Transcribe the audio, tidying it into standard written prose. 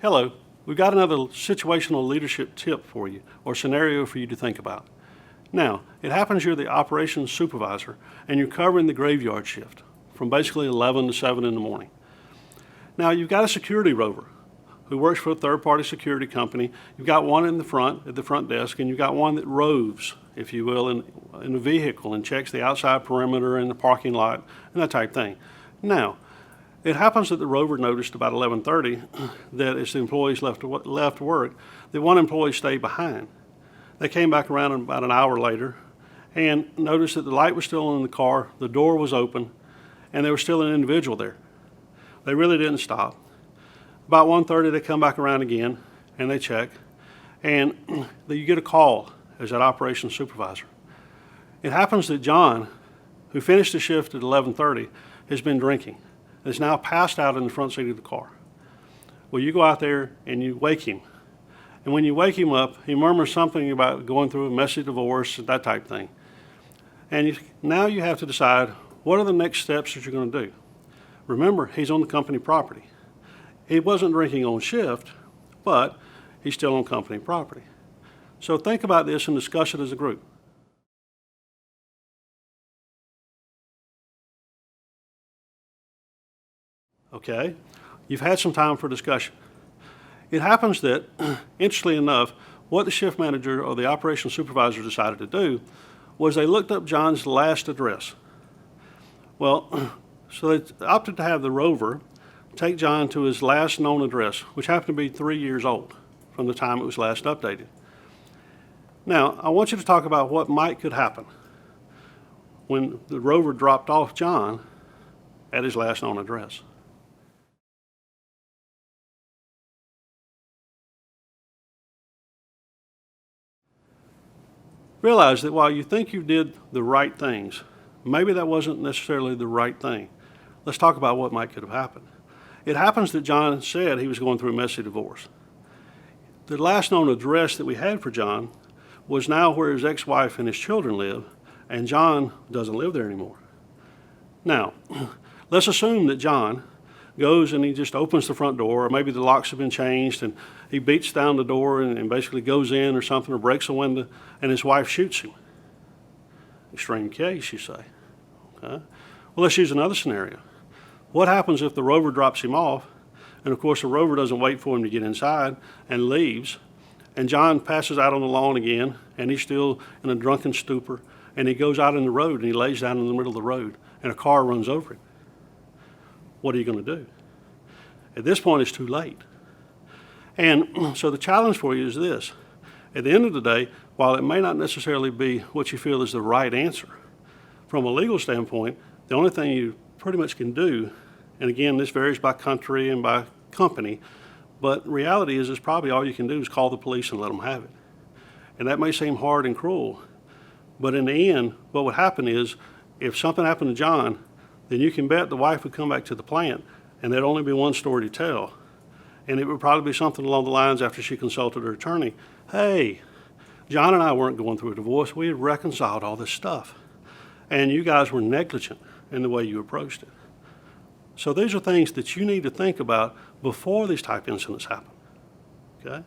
Hello, we've got another situational leadership tip for you, or scenario for you to think about. Now, it happens you're the operations supervisor and you're covering the graveyard shift from basically 11 to 7 in the morning. Now, you've got a security rover who works for a third-party security company. You've got one in the front, at the front desk, and you've got one that roves, if you will, in the vehicle and checks the outside perimeter and the parking lot and that type thing. Now, it happens that the rover noticed about 11:30 that as the employees left work, that one employee stayed behind. They came back around about an hour later and noticed that the light was still on in the car, the door was open, and there was still an individual there. They really didn't stop. About 1:30, they come back around again and they check, and you get a call as that operations supervisor. It happens that John, who finished the shift at 11:30, has been drinking. Is now passed out in the front seat of the car. Well, you go out there and you wake him. And when you wake him up, he murmurs something about going through a messy divorce, that type thing. And now you have to decide, what are the next steps that you're going to do? Remember, he's on the company property. He wasn't drinking on shift, but he's still on company property. So think about this and discuss it as a group. Okay, you've had some time for discussion. It happens that, interestingly enough, what the shift manager or the operations supervisor decided to do was they looked up John's last address. Well, so they opted to have the rover take John to his last known address, which happened to be 3 years old from the time it was last updated. Now, I want you to talk about what could happen when the rover dropped off John at his last known address. Realize that while you think you did the right things, maybe that wasn't necessarily the right thing. Let's talk about what could have happened. It happens that John said he was going through a messy divorce. The last known address that we had for John was now where his ex-wife and his children live, and John doesn't live there anymore. Now, let's assume that John goes and he just opens the front door, or maybe the locks have been changed, and he beats down the door and basically goes in or something, or breaks a window, and his wife shoots him. Extreme case, you say. Okay. Well, let's use another scenario. What happens if the rover drops him off, and of course the rover doesn't wait for him to get inside and leaves, and John passes out on the lawn again, and he's still in a drunken stupor, and he goes out in the road and he lays down in the middle of the road, and a car runs over him. What are you going to do? At this point, it's too late. And so the challenge for you is this. At the end of the day, while it may not necessarily be what you feel is the right answer, from a legal standpoint, the only thing you pretty much can do, and again, this varies by country and by company, but reality is probably all you can do is call the police and let them have it. And that may seem hard and cruel, but in the end, what would happen is, if something happened to John, then you can bet the wife would come back to the plant and there'd only be one story to tell. And it would probably be something along the lines, after she consulted her attorney, hey, John and I weren't going through a divorce, we had reconciled all this stuff. And you guys were negligent in the way you approached it. So these are things that you need to think about before these type incidents happen, okay?